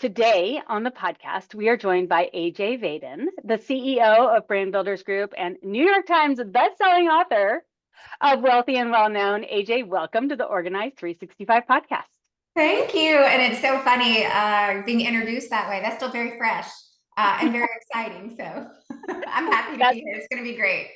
Today on the podcast, we are joined by AJ Vaden, the CEO of Brand Builders Group and New York Times bestselling author of Wealthy and Well-Known. AJ, welcome to the Organized 365 podcast. Thank you. And it's so funny being introduced that way. That's still very fresh and very exciting. So I'm happy to be here. It's going to be great.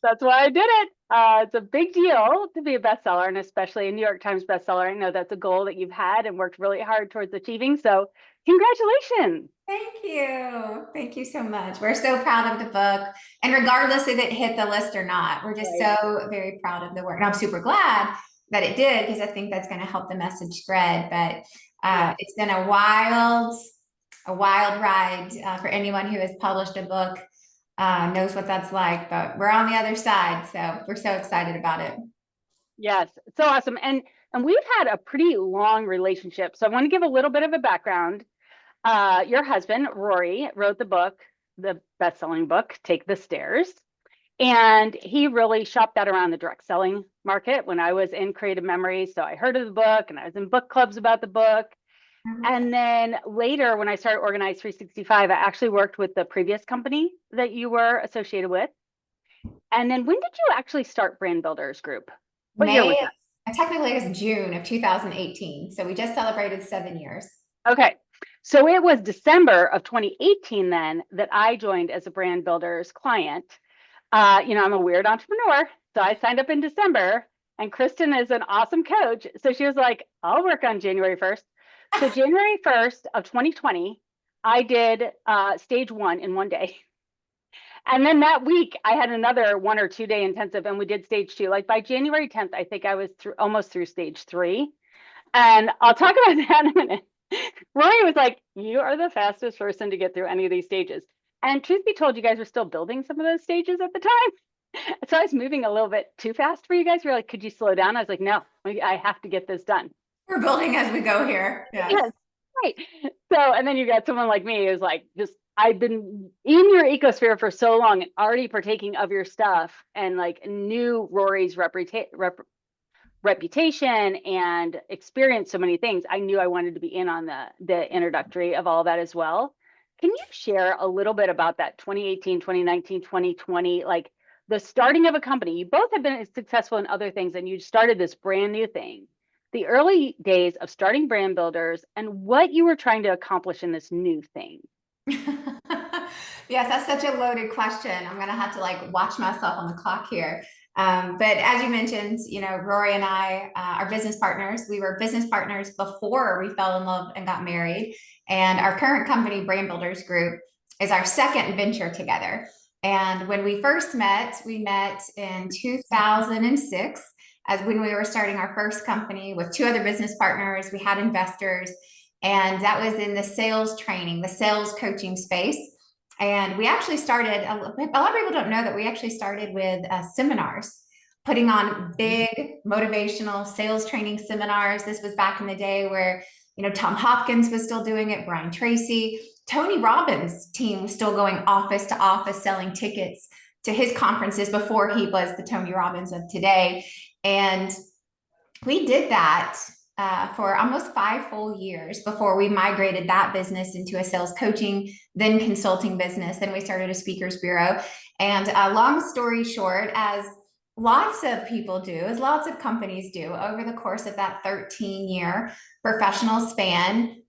That's why I did it. It's a big deal to be a bestseller, and especially a New York Times bestseller. I know that's a goal that you've had and worked really hard towards achieving. So congratulations. Thank you. Thank you so much. We're so proud of the book. And regardless if it hit the list or not, we're just so very proud of the work. And I'm super glad that it did, because I think that's going to help the message spread. But it's been a wild ride for anyone who has published a book. Knows what that's like, but we're on the other side, so we're so excited about it. Yes, so awesome. And we've had a pretty long relationship, so I want to give a little bit of a background. Your husband, Rory, wrote the book, the best-selling book, Take the Stairs, and he really shopped that around the direct selling market when I was in Creative Memories. So I heard of the book and I was in book clubs about the book. And then later, when I started Organized 365, I actually worked with the previous company that you were associated with. And then when did you actually start Brand Builders Group? What year was that? Technically, it was June of 2018. So we just celebrated 7 years. Okay. So it was December of 2018 then that I joined as a Brand Builders client. I'm a weird entrepreneur. So I signed up in December, and Kristen is an awesome coach. So she was like, I'll work on January 1st. So January 1st of 2020, I did stage 1 in 1 day. And then that week I had another 1 or 2 day intensive, and we did stage 2. Like by January 10th, I think I was almost through stage 3. And I'll talk about that in a minute. Rory was like, you are the fastest person to get through any of these stages. And truth be told, you guys were still building some of those stages at the time. So I was moving a little bit too fast for you guys. You were like, could you slow down? I was like, no, I have to get this done. We're building as we go here. Yes. Right. So, and then you got someone like me who's like, I've been in your ecosphere for so long and already partaking of your stuff, and like knew Rory's reputation and experienced so many things. I knew I wanted to be in on the introductory of all that as well. Can you share a little bit about that 2018, 2019, 2020, like the starting of a company? You both have been successful in other things, and you started this brand new thing. The early days of starting Brand Builders and what you were trying to accomplish in this new thing. Yes, that's such a loaded question. I'm going to have to watch myself on the clock here. But as you mentioned, Rory and I are business partners. We were business partners before we fell in love and got married. And our current company, Brand Builders Group, is our second venture together. And when we first met, we met in 2006 as when we were starting our first company with 2 other business partners. We had investors, and that was in the sales training, the sales coaching space. And we actually started, a lot of people don't know that we actually started with seminars, putting on big motivational sales training seminars. This was back in the day where, Tom Hopkins was still doing it, Brian Tracy, Tony Robbins' team was still going office to office selling tickets to his conferences before he was the Tony Robbins of today. And we did that for almost 5 full years before we migrated that business into a sales coaching, then consulting business. Then we started a speakers bureau. And long story short, as lots of people do, as lots of companies do over the course of that 13-year professional span,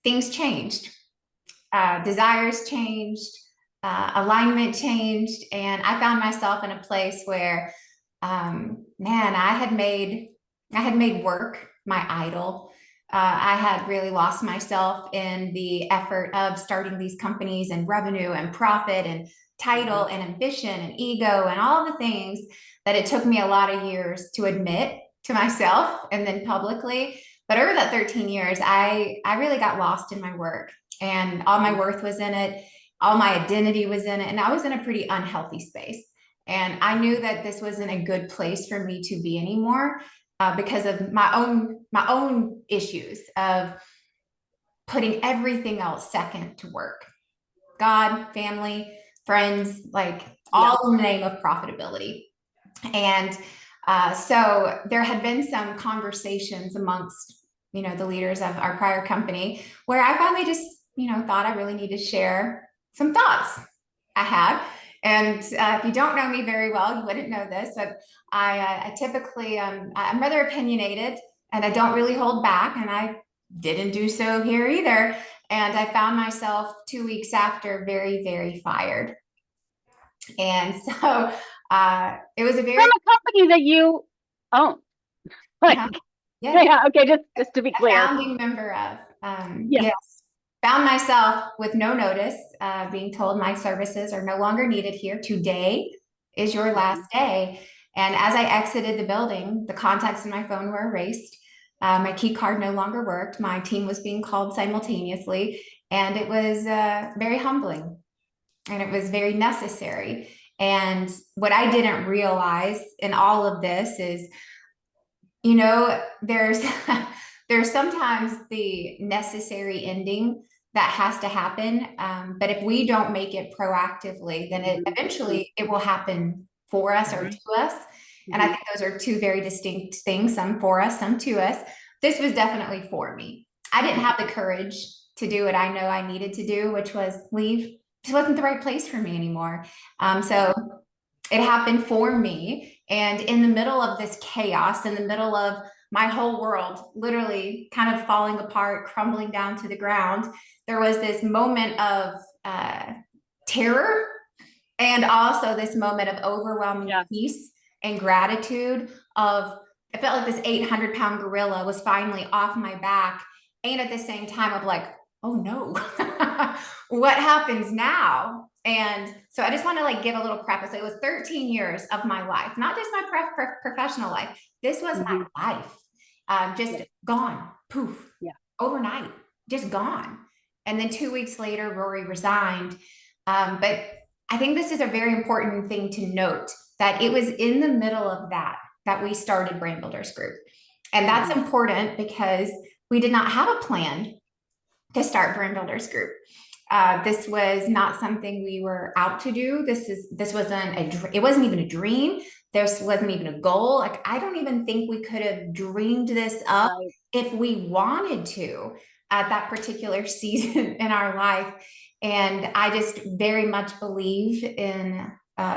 things changed. Desires changed, alignment changed. And I found myself in a place where, I had made work my idol. I had really lost myself in the effort of starting these companies and revenue and profit and title and ambition and ego and all the things that it took me a lot of years to admit to myself and then publicly. But over that 13 years, I really got lost in my work, and all my worth was in it. All my identity was in it. And I was in a pretty unhealthy space. And I knew that this wasn't a good place for me to be anymore. Because of my own issues of putting everything else second to work, God, family, friends, all in the name of profitability. And so there had been some conversations amongst the leaders of our prior company, where I finally just, thought I really need to share some thoughts I had. And if you don't know me very well, you wouldn't know this, but I typically, I'm rather opinionated and I don't really hold back. And I didn't do so here either. And I found myself 2 weeks after very, very fired. And so it was a very— From a company that you own. Like, yes, yeah, okay, just to be a clear. founding member of, Yeah. yes, found myself with no notice, being told my services are no longer needed here. Today is your last day. And as I exited the building, the contacts in my phone were erased. My key card no longer worked. My team was being called simultaneously. And it was very humbling and it was very necessary. And what I didn't realize in all of this is, there's there's sometimes the necessary ending that has to happen. But if we don't make it proactively, then it eventually it will happen for us or to us. And I think those are two very distinct things, some for us, some to us. This was definitely for me. I didn't have the courage to do what I know I needed to do, which was leave. It wasn't the right place for me anymore. So it happened for me. And in the middle of this chaos, in the middle of my whole world literally kind of falling apart, crumbling down to the ground, there was this moment of terror and also this moment of overwhelming peace and gratitude of— I felt like this 800-pound gorilla was finally off my back. And at the same time of like, oh no, what happens now? And so I just want to give a little preface. It was 13 years of my life, not just my professional life. This was my life, just gone, poof, overnight, just gone. And then 2 weeks later, Rory resigned. But I think this is a very important thing to note, that it was in the middle of that we started Brand Builders Group. And that's important because we did not have a plan to start Brand Builders Group. This was not something we were out to do. This wasn't it wasn't even a dream. This wasn't even a goal. Like, I don't even think we could have dreamed this up if we wanted to at that particular season in our life. And I just very much believe in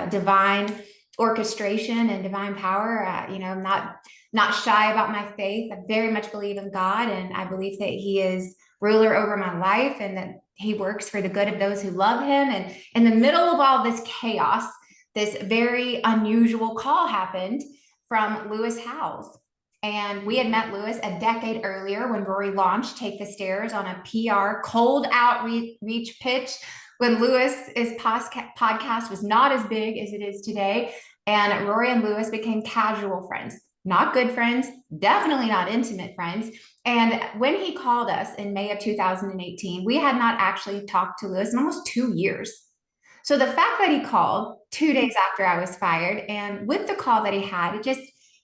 divine orchestration and divine power. I'm not shy about my faith. I very much believe in God, and I believe that He is ruler over my life and that He works for the good of those who love Him. And in the middle of all this chaos, this very unusual call happened from Lewis Howes. And we had met Lewis a decade earlier when Rory launched Take the Stairs on a PR cold outreach pitch, when Lewis's podcast was not as big as it is today. And Rory and Lewis became casual friends, not good friends, definitely not intimate friends. And when he called us in May of 2018, we had not actually talked to Lewis in almost 2 years. So the fact that he called 2 days after I was fired, and with the call that he had,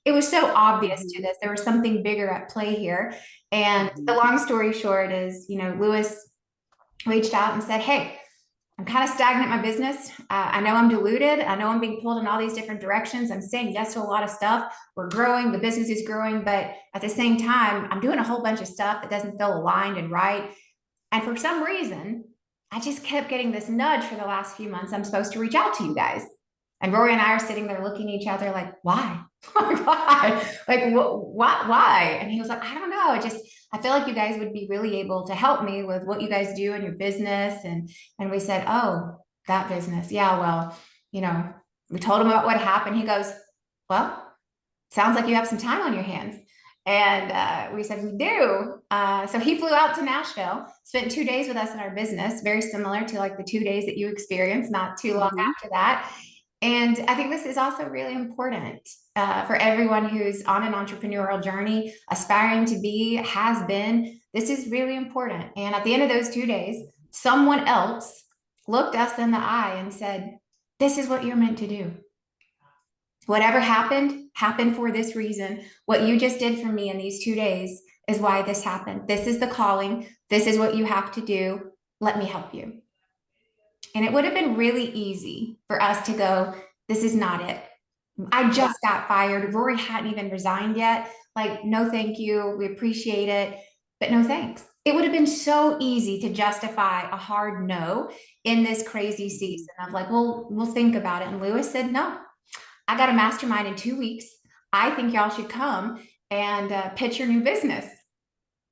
it was so obvious to us there was something bigger at play here. And the long story short is, Lewis reached out and said, hey, I'm kind of stagnant in my business. I know I'm diluted. I know I'm being pulled in all these different directions. I'm saying yes to a lot of stuff. We're growing. The business is growing. But at the same time, I'm doing a whole bunch of stuff that doesn't feel aligned and right. And for some reason, I just kept getting this nudge for the last few months. I'm supposed to reach out to you guys. And Rory and I are sitting there looking at each other like, why? Why? Like, what? Why? And he was like, I don't know. I feel like you guys would be really able to help me with what you guys do in your business. And we said, oh, that business. Yeah, well, we told him about what happened. He goes, well, sounds like you have some time on your hands. And we said, we do. So he flew out to Nashville, spent 2 days with us in our business, very similar to like the 2 days that you experienced not too long after that. And I think this is also really important for everyone who's on an entrepreneurial journey, aspiring to be, has been. This is really important. And at the end of those 2 days, someone else looked us in the eye and said, this is what you're meant to do. Whatever happened for this reason. What you just did for me in these 2 days is why this happened. This is the calling. This is what you have to do. Let me help you. And it would have been really easy for us to go, this is not it. I just got fired. Rory hadn't even resigned yet. Like, no, thank you. We appreciate it, but no thanks. It would have been so easy to justify a hard no in this crazy season of like, well, we'll think about it. And Lewis said, no, I got a mastermind in 2 weeks. I think y'all should come and pitch your new business.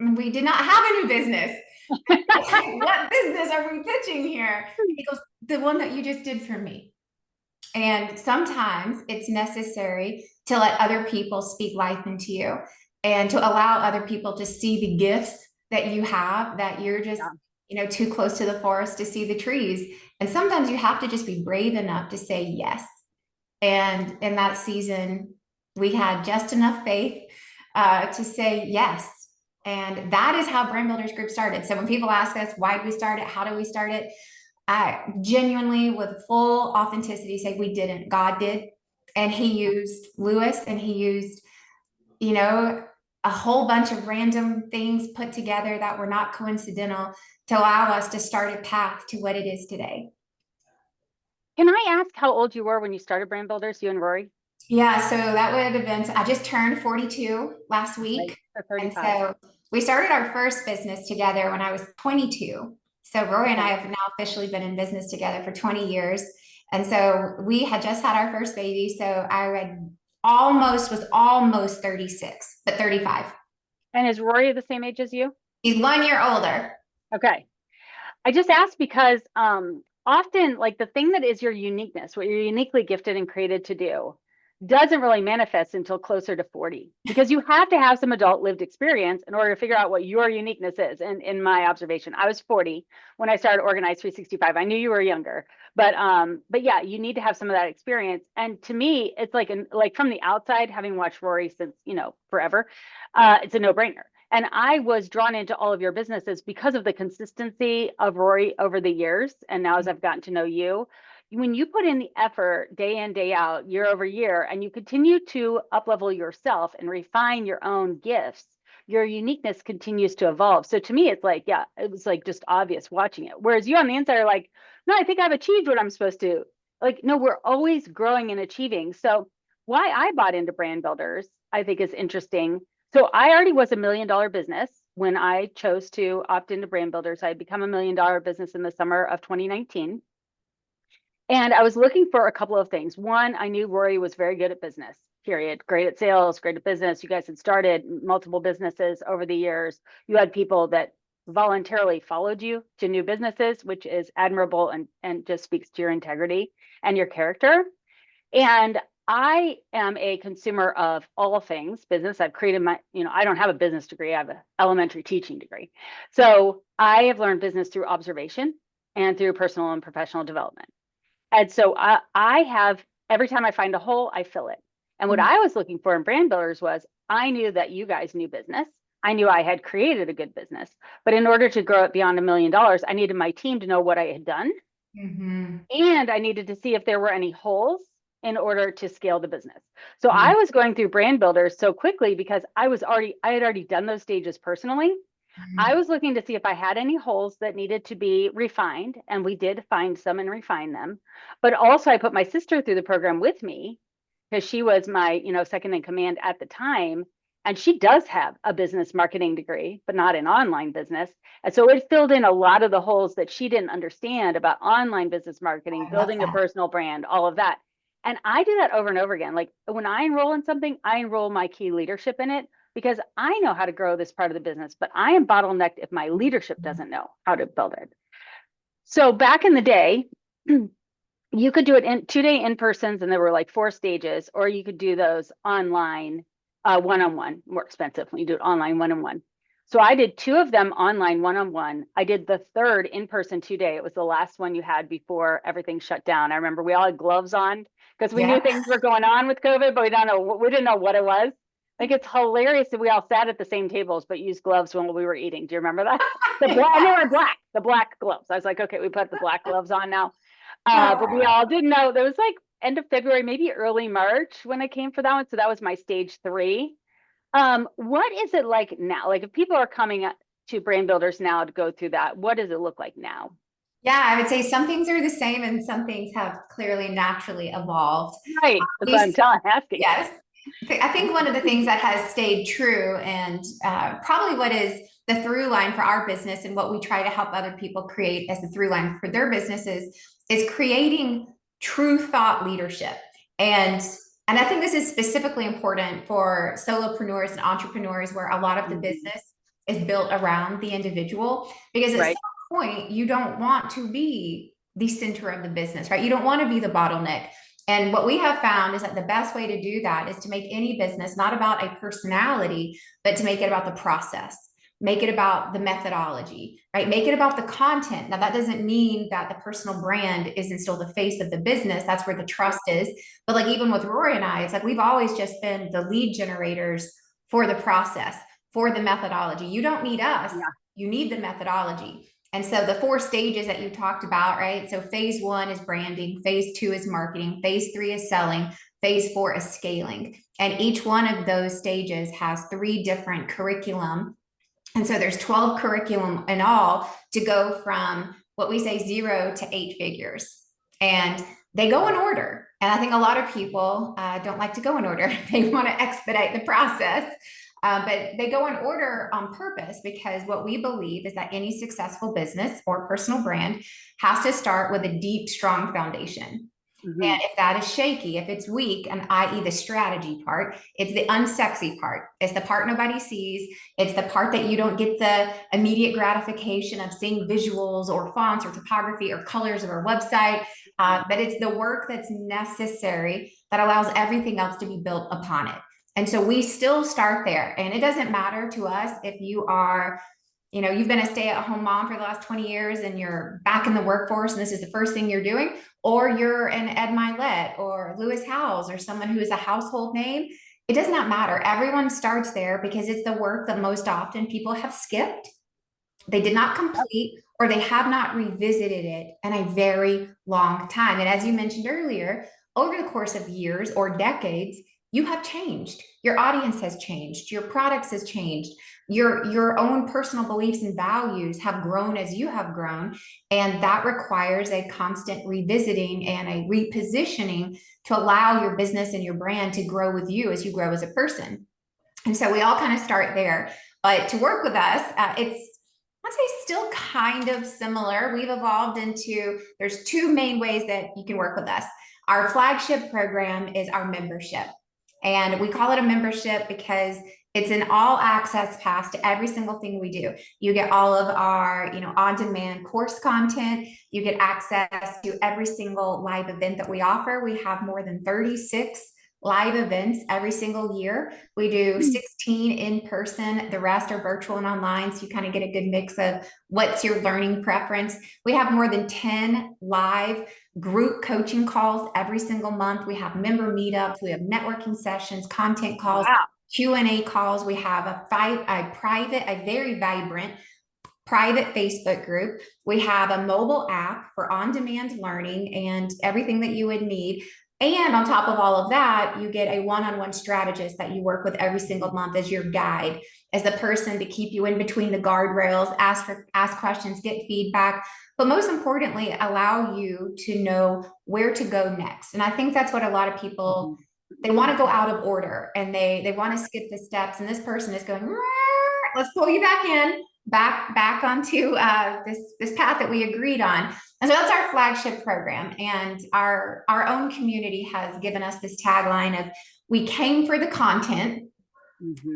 And we did not have a new business. What business are we pitching here? He goes, the one that you just did for me. And sometimes it's necessary to let other people speak life into you and to allow other people to see the gifts that you have, that you're just, too close to the forest to see the trees. And sometimes you have to just be brave enough to say yes. And in that season, we had just enough faith to say yes. And that is how Brand Builders Group started. So when people ask us, why did we start it? How do we start it? I genuinely, with full authenticity, say we didn't. God did. And he used Lewis, and he used, a whole bunch of random things put together that were not coincidental to allow us to start a path to what it is today. Can I ask how old you were when you started Brand Builders, you and Rory? Yeah, so that would have been, I just turned 42 last week. Right, and so we started our first business together when I was 22. So Rory and I have now officially been in business together for 20 years. And so we had just had our first baby. So I was almost 36, but 35. And is Rory the same age as you? He's 1 year older. Okay. I just asked because often, like, the thing that is your uniqueness, what you're uniquely gifted and created to do, doesn't really manifest until closer to 40, because you have to have some adult lived experience in order to figure out what your uniqueness is. And in my observation, I was 40 when I started Organize 365. I knew you were younger, but yeah, you need to have some of that experience. And to me, it's like from the outside, having watched Rory since, forever, it's a no-brainer. And I was drawn into all of your businesses because of the consistency of Rory over the years. And now as I've gotten to know you, when you put in the effort day in, day out, year over year, and you continue to up-level yourself and refine your own gifts, your uniqueness continues to evolve. So to me, it's like, yeah, it was like just obvious watching it. Whereas you on the inside are like, no, I think I've achieved what I'm supposed to. Like, no, we're always growing and achieving. So why I bought into Brand Builders, I think, is interesting. So I already was $1 million business when I chose to opt into Brand Builders. I had become $1 million business in the summer of 2019. And I was looking for a couple of things. One, I knew Rory was very good at business, period. Great at sales, great at business. You guys had started multiple businesses over the years. You had people that voluntarily followed you to new businesses, which is admirable and just speaks to your integrity and your character. And I am a consumer of all things business. I've created I don't have a business degree. I have an elementary teaching degree. So I have learned business through observation and through personal and professional development. And so I have, every time I find a hole, I fill it. And what I was looking for in Brand Builders was, I knew that you guys knew business. I knew I had created a good business. But in order to grow it beyond $1 million, I needed my team to know what I had done. And I needed to see if there were any holes in order to scale the business. So I was going through Brand Builders so quickly because I had already done those stages personally. I was looking to see if I had any holes that needed to be refined, and we did find some and refine them. But also I put my sister through the program with me because she was my, second in command at the time. And she does have a business marketing degree, but not in online business. And so it filled in a lot of the holes that she didn't understand about online business marketing, building a personal brand, all of that. And I do that over and over again. Like, when I enroll in something, I enroll my key leadership in it, because I know how to grow this part of the business, but I am bottlenecked if my leadership doesn't know how to build it. So back in the day, you could do it in 2-day in-persons, and there were like 4 stages, or you could do those online, one-on-one, more expensive when you do it online one-on-one. So I did 2 of them online one-on-one. I did the third in-person 2-day. It was the last one you had before everything shut down. I remember we all had gloves on because we knew things were going on with COVID, but we didn't know what it was. Like, it's hilarious that we all sat at the same tables but used gloves when we were eating. Do you remember that? And they were black, the black gloves. I was like, okay, we put the black gloves on now. But we all didn't know. There was like end of February, maybe early March when I came for that one. So that was my stage 3. What is it like now? Like, if people are coming to Brand Builders now to go through that, what does it look like now? Yeah, I would say some things are the same and some things have clearly naturally evolved. Right. That's what I'm asking. Yes. I think one of the things that has stayed true and probably what is the through line for our business and what we try to help other people create as the through line for their businesses is creating true thought leadership. And I think this is specifically important for solopreneurs and entrepreneurs where a lot of the business is built around the individual, because at some point you don't want to be the center of the business, right? You don't want to be the bottleneck. And what we have found is that the best way to do that is to make any business not about a personality, but to make it about the process, make it about the methodology, right? Make it about the content. Now, that doesn't mean that the personal brand isn't still the face of the business. That's where the trust is. But like even with Rory and I, it's like we've always just been the lead generators for the process, for the methodology. You don't need us. You need the methodology. And so the 4 stages that you talked about, right? So phase 1 is branding, phase 2 is marketing, phase 3 is selling, phase 4 is scaling. And each one of those stages has 3 different curriculum. And so there's 12 curriculum in all to go from what we say 0 to 8 figures. And they go in order. And I think a lot of people don't like to go in order. They want to expedite the process. But they go in order on purpose, because what we believe is that any successful business or personal brand has to start with a deep, strong foundation. And if that is shaky, if it's weak, and i.e. the strategy part, it's the unsexy part. It's the part nobody sees. It's the part that you don't get the immediate gratification of seeing visuals or fonts or typography or colors of our website. But it's the work that's necessary that allows everything else to be built upon it. And so we still start there. And it doesn't matter to us if you are, you've been a stay-at-home mom for the last 20 years and you're back in the workforce and this is the first thing you're doing, or you're an Ed Milet or Lewis Howes or someone who is a household name. It does not matter. Everyone starts there because it's the work that most often people have skipped. They did not complete, or they have not revisited it in a very long time. And as you mentioned earlier, over the course of years or decades, you have changed. Your audience has changed. Your products has changed. Your own personal beliefs and values have grown as you have grown. And that requires a constant revisiting and a repositioning to allow your business and your brand to grow with you as you grow as a person. And so we all kind of start there. But to work with us, it's, I'd say, still kind of similar. We've evolved into, there's 2 main ways that you can work with us. Our flagship program is our membership. And we call it a membership because it's an all access pass to every single thing we do. You get all of our, on-demand course content. You get access to every single live event that we offer. We have more than 36 live events every single year. We do 16 in person. The rest are virtual and online. So you kind of get a good mix of what's your learning preference. We have more than 10 live group coaching calls every single month. We have member meetups. We have networking sessions, content calls, Q&A calls. We have a very vibrant private Facebook group. We have a mobile app for on-demand learning and everything that you would need. And on top of all of that, you get a one-on-one strategist that you work with every single month as your guide, as the person to keep you in between the guardrails, ask questions, get feedback, but most importantly, allow you to know where to go next. And I think that's what a lot of people, they want to go out of order and they want to skip the steps. And this person is going, let's pull you back in, back onto this path that we agreed on. And so that's our flagship program. And our own community has given us this tagline of, we came for the content,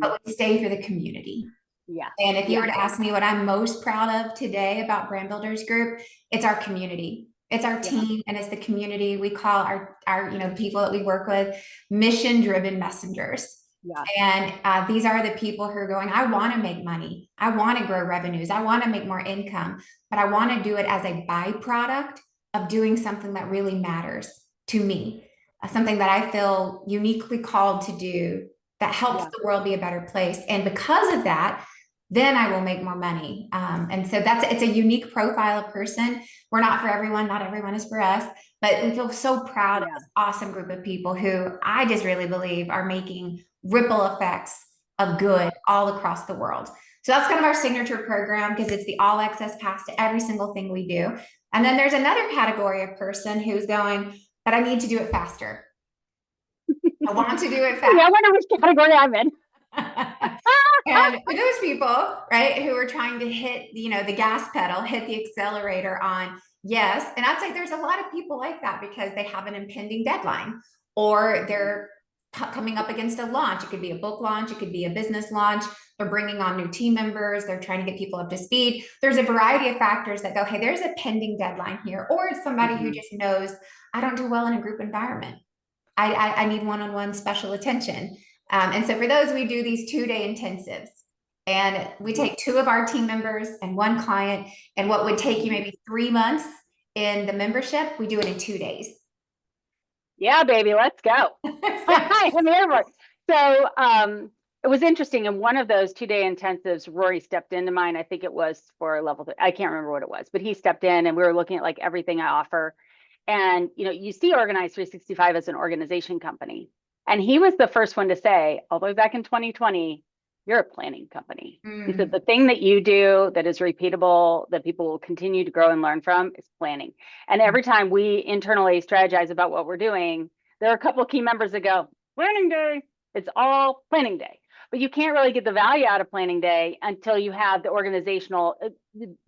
but we stay for the community. Yeah. And if you were to ask me what I'm most proud of today about Brand Builders Group, it's our community. It's our team and it's the community. We call our people that we work with mission-driven messengers. Yeah. And these are the people who are going, I want to make money. I want to grow revenues. I want to make more income, but I want to do it as a byproduct of doing something that really matters to me, something that I feel uniquely called to do that helps the world be a better place. And because of that, then I will make more money. And so it's a unique profile of person. We're not for everyone. Not everyone is for us, but we feel so proud of this awesome group of people who I just really believe are making ripple effects of good all across the world. So that's kind of our signature program because it's the all access pass to every single thing we do. And then there's another category of person who's going, but I need to do it faster. I want to do it Yeah, fast. I wonder which category I'm in. And for those people, right, who are trying to hit, the gas pedal, hit the accelerator on yes. And I'd say there's a lot of people like that because they have an impending deadline or they're coming up against a launch. It could be a book launch. It could be a business launch. They're bringing on new team members. They're trying to get people up to speed. There's a variety of factors that go, hey, there's a pending deadline here. Or it's somebody who just knows I don't do well in a group environment. I need one-on-one special attention. And so for those, we do these 2-day intensives. And we take 2 of our team members and 1 client. And what would take you maybe 3 months in the membership, we do it in 2 days. Yeah, baby, let's go. I'm here for it. So it was interesting. In one of those 2-day intensives, Rory stepped into mine. I think it was for level 3. I can't remember what it was, but he stepped in and we were looking at like everything I offer. And you see Organize 365 as an organization company. And he was the first one to say, all the way back in 2020, you're a planning company. He said the thing that you do that is repeatable, that people will continue to grow and learn from is planning. And every time we internally strategize about what we're doing, there are a couple of key members that go, planning day. It's all planning day. But you can't really get the value out of planning day until you have the organizational,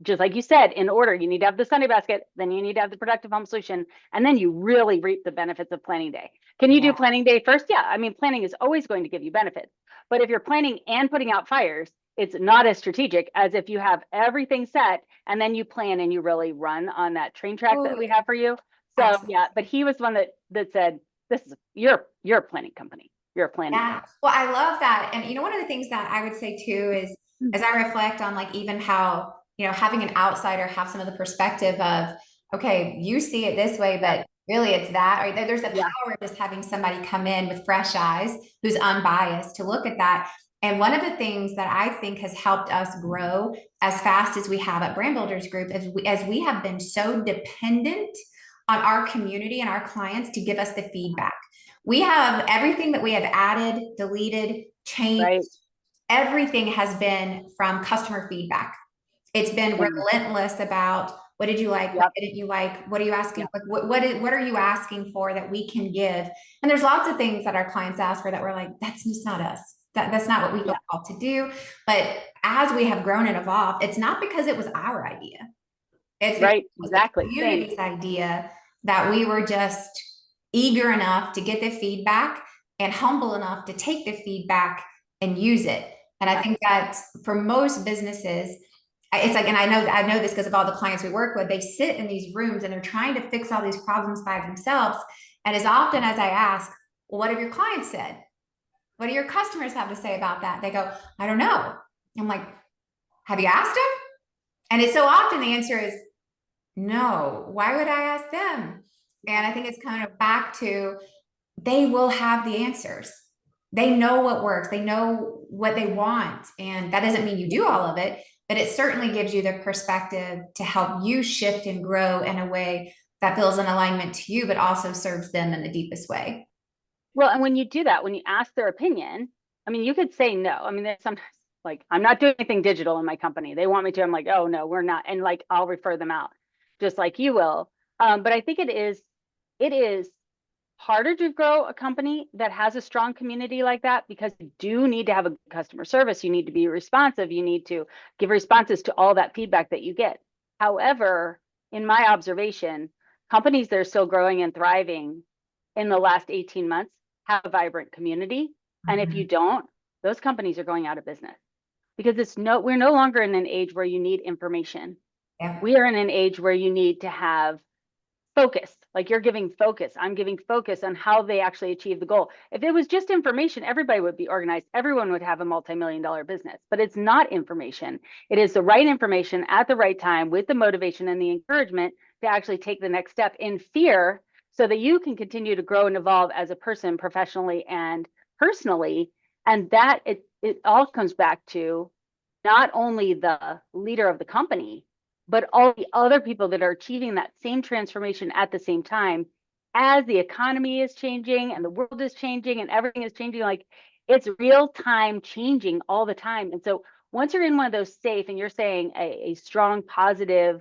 just like you said, in order. You need to have the Sunday basket, then you need to have the productive home solution, and then you really reap the benefits of planning day. Can you do planning day first? Yeah, I mean, planning is always going to give you benefits. But if you're planning and putting out fires, it's not as strategic as if you have everything set and then you plan and you really run on that train track that we have for you. So Absolutely. yeah, but he was the one that said, "This is you're a planning company. You're a planning company." Well, I love that. And one of the things that I would say too is as I reflect on like even how, having an outsider have some of the perspective of, okay, you see it this way, but really it's that, or there's a power of just having somebody come in with fresh eyes who's unbiased to look at that. And one of the things that I think has helped us grow as fast as we have at Brand Builders Group is as we have been so dependent on our community and our clients to give us the feedback. We have everything that we have added, deleted, changed. Right. Everything has been from customer feedback. It's been relentless about what did you like? What didn't you like? What are you asking? Like, what are you asking for that we can give? And there's lots of things that our clients ask for that we're like, that's just not us. That's not what we feel called to do. But as we have grown and evolved, it's not because it was our idea. It's because it was the community's idea that we were just eager enough to get the feedback and humble enough to take the feedback and use it. And I think that for most businesses, it's like, and I know this because of all the clients we work with, they sit in these rooms and they're trying to fix all these problems by themselves. And as often as I ask, well, what have your clients said? What do your customers have to say about that? They go, I don't know. I'm like, have you asked them? And it's so often the answer is no. Why would I ask them? And I think it's kind of back to they will have the answers. They know what works. They know what they want. And that doesn't mean you do all of it, but it certainly gives you the perspective to help you shift and grow in a way that feels in alignment to you, but also serves them in the deepest way. Well, and when you do that, when you ask their opinion, I mean, you could say no. I mean, there's sometimes like, I'm not doing anything digital in my company. They want me to. I'm like, oh, no, we're not. And like, I'll refer them out just like you will. But I think it is harder to grow a company that has a strong community like that because you do need to have a customer service. You need to be responsive. You need to give responses to all that feedback that you get. However, in my observation, companies that are still growing and thriving in the last 18 months have a vibrant community. And if you don't, those companies are going out of business because we're no longer in an age where you need information. We are in an age where you need to have focus, like you're giving focus. I'm giving focus on how they actually achieve the goal. If it was just information, everybody would be organized. Everyone would have a multi-million-dollar business, but it's not information. It is the right information at the right time with the motivation and the encouragement to actually take the next step in fear so that you can continue to grow and evolve as a person professionally and personally. And that it all comes back to not only the leader of the company, but all the other people that are achieving that same transformation at the same time as the economy is changing and the world is changing and everything is changing. Like it's real time changing all the time. And so once you're in one of those safe and you're saying a strong, positive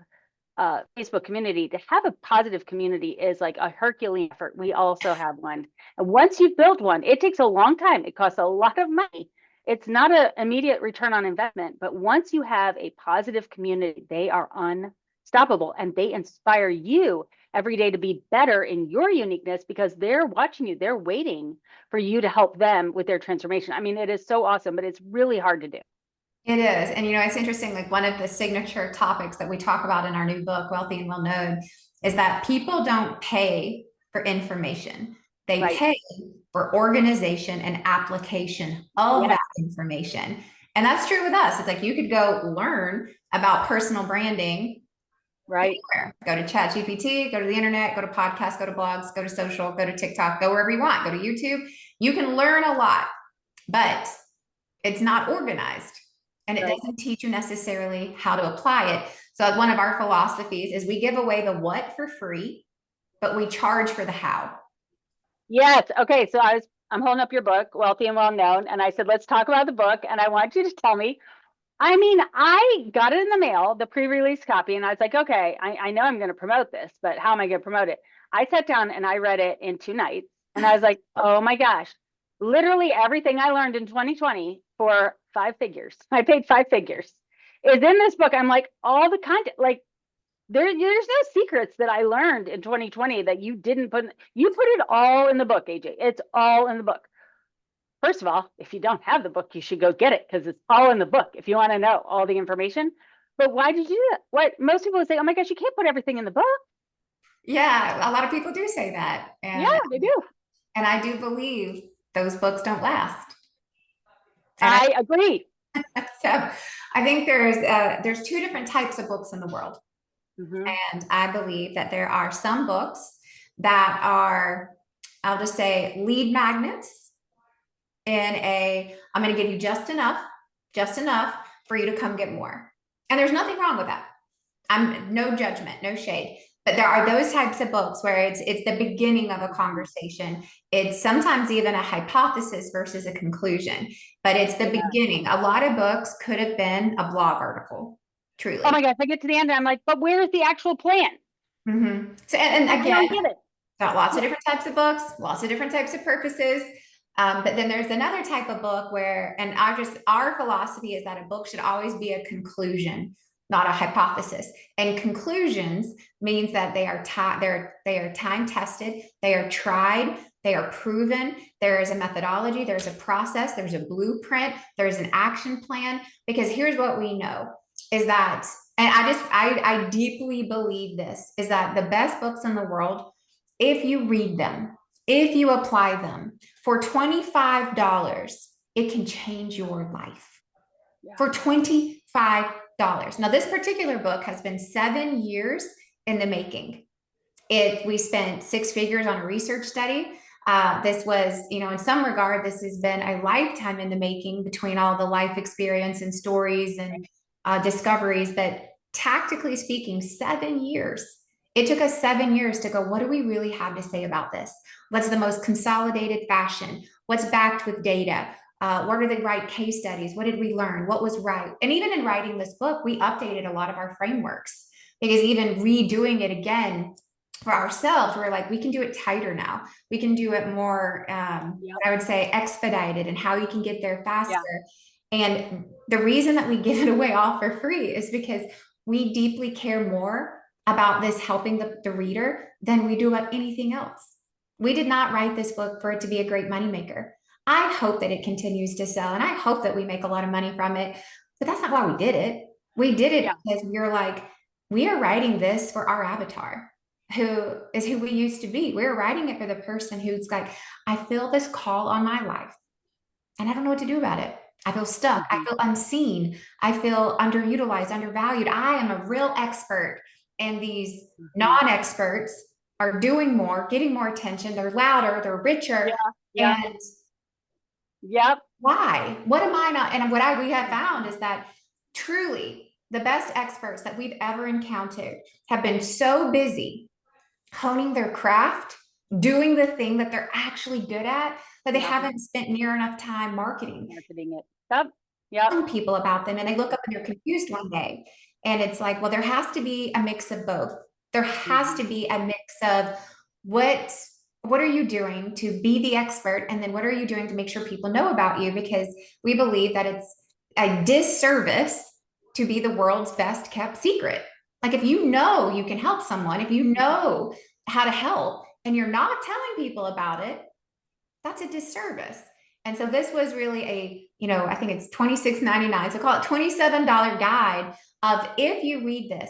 Facebook community, to have a positive community is like a Herculean effort. We also have one. And once you've built one, it takes a long time. It costs a lot of money. It's not an immediate return on investment, but once you have a positive community, they are unstoppable and they inspire you every day to be better in your uniqueness because they're watching you. They're waiting for you to help them with their transformation. I mean, it is so awesome, but it's really hard to do. It is. And, it's interesting, like one of the signature topics that we talk about in our new book, Wealthy and Well Known, is that people don't pay for information. They Right. pay for organization and application of Yes. that information. And that's true with us. It's like you could go learn about personal branding Right. anywhere. Go to ChatGPT, go to the internet, go to podcasts, go to blogs, go to social, go to TikTok, go wherever you want, go to YouTube. You can learn a lot, but it's not organized. And it doesn't teach you necessarily how to apply it. So like one of our philosophies is we give away the what for free, but we charge for the how. Yes. Okay. So I'm holding up your book, Wealthy and Well Known, and I said, let's talk about the book. And I want you to tell me. I mean, I got it in the mail, the pre-release copy, and I was like, okay, I know I'm going to promote this, but how am I going to promote it? I sat down and I read it in 2 nights, and I was like, oh my gosh, literally everything I learned in 2020 for 5 figures. I paid 5 figures is in this book. I'm like, all the content, like there's no secrets that I learned in 2020 that you didn't put. You put it all in the book, AJ. It's all in the book. First of all, if you don't have the book, you should go get it because it's all in the book if you want to know all the information. But why did you do that? What most people would say, oh my gosh, you can't put everything in the book. Yeah, a lot of people do say that. Yeah, they do. And I do believe those books don't last. And I agree. so I think there's 2 different types of books in the world. And I believe that there are some books that are, I'll just say, lead magnets I'm going to give you just enough for you to come get more. And there's nothing wrong with that. I'm no judgment, no shade. But there are those types of books where it's the beginning of a conversation. It's sometimes even a hypothesis versus a conclusion, but it's the beginning. A lot of books could have been a blog article, truly. Oh my gosh, I get to the end and I'm like, but where's the actual plan? So, and again, I don't get it. Got lots of different types of books, lots of different types of purposes. But then there's another type of book where, and our philosophy is that a book should always be a conclusion, not a hypothesis. And conclusions means that they are time tested, they are tried, they are proven. There is a methodology, there's a process, there's a blueprint, there's an action plan. Because here's what we know is that, and I deeply believe this, is that the best books in the world, if you read them, if you apply them for $25, it can change your life. For $25. Now, this particular book has been 7 years in the making. We spent 6 figures on a research study. This was, in some regard, this has been a lifetime in the making between all the life experience and stories and discoveries. But tactically speaking, 7 years. It took us 7 years to go, what do we really have to say about this? What's the most consolidated fashion? What's backed with data? What are the right case studies? What did we learn? What was right? And even in writing this book, we updated a lot of our frameworks, because even redoing it again for ourselves, we're like, we can do it tighter now. We can do it more, I would say, expedited, and how you can get there faster. And the reason that we give it away all for free is because we deeply care more about this helping the reader than we do about anything else. We did not write this book for it to be a great moneymaker. I hope that it continues to sell, and I hope that we make a lot of money from it, but that's not why we did it. We did it because we're like, we are writing this for our avatar, who is who we used to be. We're writing it for the person who's like, I feel this call on my life and I don't know what to do about it. I feel stuck. I feel unseen. I feel underutilized, undervalued. I am a real expert, and these non-experts are doing more, getting more attention. They're louder, they're richer. And why? What am I not? And what we have found is that truly the best experts that we've ever encountered have been so busy honing their craft, doing the thing that they're actually good at, that they haven't spent near enough time marketing it. Some people about them, and they look up and they're confused one day And it's like, well, there has to be a mix of both. There has to be a mix of what are you doing to be the expert? And then what are you doing to make sure people know about you? Because we believe that it's a disservice to be the world's best kept secret. Like if you know you can help someone, if you know how to help and you're not telling people about it, that's a disservice. And so this was really a, I think it's $26.99. So call it $27 guide of, if you read this,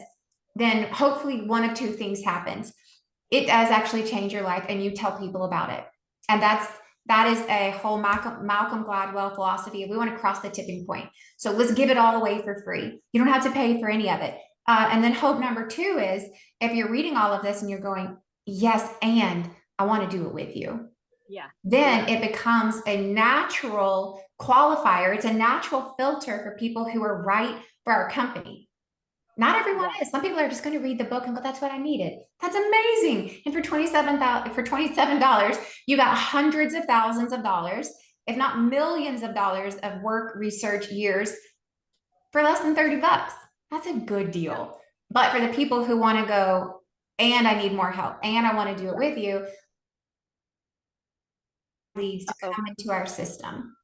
then hopefully one of two things happens. It does actually change your life and you tell people about it. And that is a whole Malcolm Gladwell philosophy. We want to cross the tipping point. So let's give it all away for free. You don't have to pay for any of it. And then hope number two is, if you're reading all of this and you're going, yes, and I want to do it with you. Yeah. Then it becomes a natural qualifier. It's a natural filter for people who are right for our company. Not everyone is. Some people are just going to read the book and go, that's what I needed. That's amazing. And for $27, you got hundreds of thousands of dollars, if not millions of dollars of work, research, years for less than $30. That's a good deal. But for the people who want to go, and I need more help, and I want to do it with you, leads to come into our system.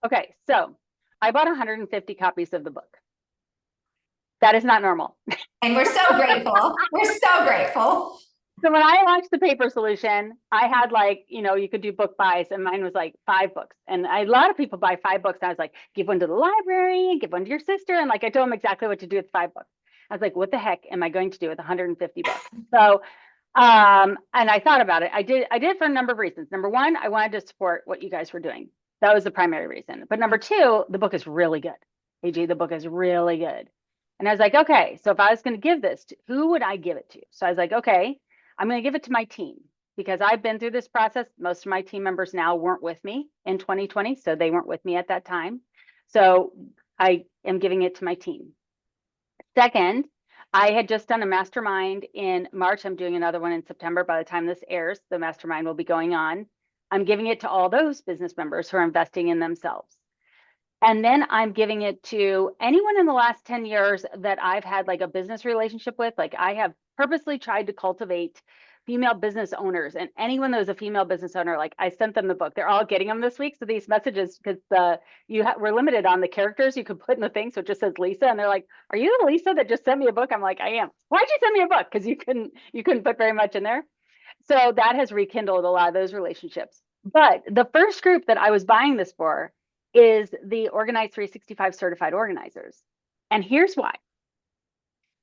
Okay, so I bought 150 copies of the book. That is not normal. And we're so grateful. We're so grateful. So when I launched the paper solution, I had you could do book buys, and mine was like 5 books. And a lot of people buy 5 books. And I was like, give one to the library and give one to your sister. And I told them exactly what to do with 5 books. I was like, what the heck am I going to do with 150 books? So, and I thought about it. I did it for a number of reasons. Number one, I wanted to support what you guys were doing. That was the primary reason. But number two, the book is really good. AJ, the book is really good. And I was like, okay, so if I was going to give this to, who would I give it to? So I was like, okay, I'm going to give it to my team, because I've been through this process. Most of my team members now weren't with me in 2020, so they weren't with me at that time. So I am giving it to my team. Second, I had just done a mastermind in March. I'm doing another one in September. By the time this airs, the mastermind will be going on. I'm giving it to all those business members who are investing in themselves. And then I'm giving it to anyone in the last 10 years that I've had like a business relationship with. Like I have purposely tried to cultivate female business owners, and anyone that was a female business owner, like I sent them the book. They're all getting them this week. So these messages, because we're limited on the characters you could put in the thing. So it just says Lisa, and they're like, are you the Lisa that just sent me a book? I'm like, I am. Why'd you send me a book? Because you couldn't put very much in there. So that has rekindled a lot of those relationships. But the first group that I was buying this for is the Organize 365 certified organizers. And here's why.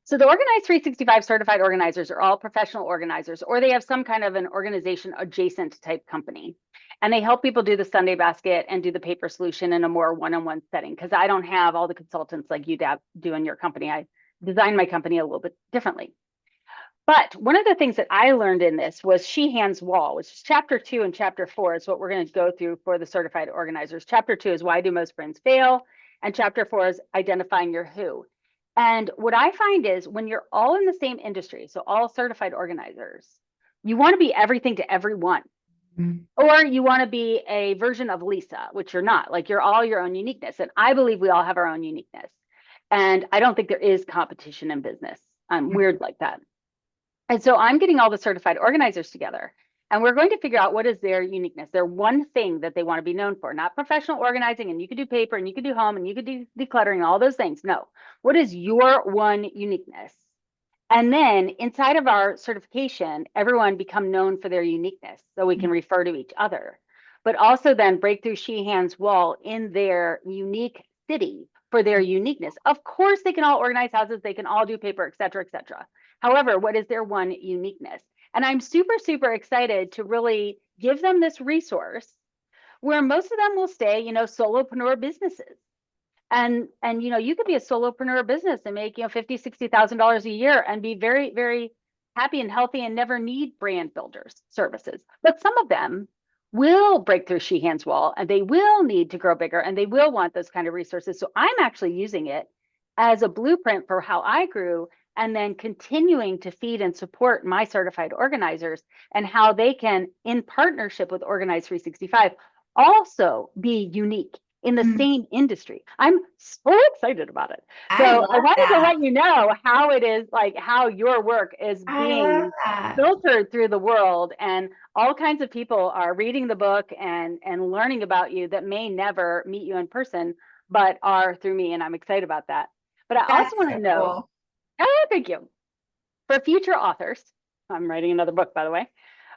So the Organize 365 certified organizers are all professional organizers, or they have some kind of an organization adjacent type company. And they help people do the Sunday basket and do the paper solution in a more one-on-one setting, because I don't have all the consultants like you do in your company. I designed my company a little bit differently. But one of the things that I learned in this was Sheehan's Wall, which is chapter 2 and chapter 4 is what we're going to go through for the certified organizers. Chapter 2 is why do most brands fail? And chapter 4 is identifying your who. And what I find is when you're all in the same industry, so all certified organizers, you want to be everything to everyone. Or you want to be a version of Lisa, which you're not. Like you're all your own uniqueness. And I believe we all have our own uniqueness. And I don't think there is competition in business. I'm weird like that. And so I'm getting all the certified organizers together, and we're going to figure out what is their uniqueness, their one thing that they want to be known for, not professional organizing. And you could do paper and you could do home and you could do decluttering, all those things. No, what is your one uniqueness? And then inside of our certification, everyone become known for their uniqueness so we can refer to each other, but also then break through Sheehan's Wall in their unique city for their uniqueness. Of course, they can all organize houses, they can all do paper, et cetera, et cetera. However, what is their one uniqueness? And I'm super, super excited to really give them this resource where most of them will stay, solopreneur businesses. And you could be a solopreneur business and make, $50,000, $60,000 a year and be very, very happy and healthy and never need brand builders services. But some of them will break through Sheehan's Wall, and they will need to grow bigger, and they will want those kind of resources. So I'm actually using it as a blueprint for how I grew, and then continuing to feed and support my certified organizers and how they can, in partnership with Organize 365, also be unique in the Mm. same industry. I'm so excited about it. I So love I wanted to that. let you know how it is, like how your work is I love being that. filtered through the world, and all kinds of people are reading the book and learning about you that may never meet you in person, but are through me, and I'm excited about that. But I That's also want so to know, cool. oh, thank you. For future authors, I'm writing another book, by the way.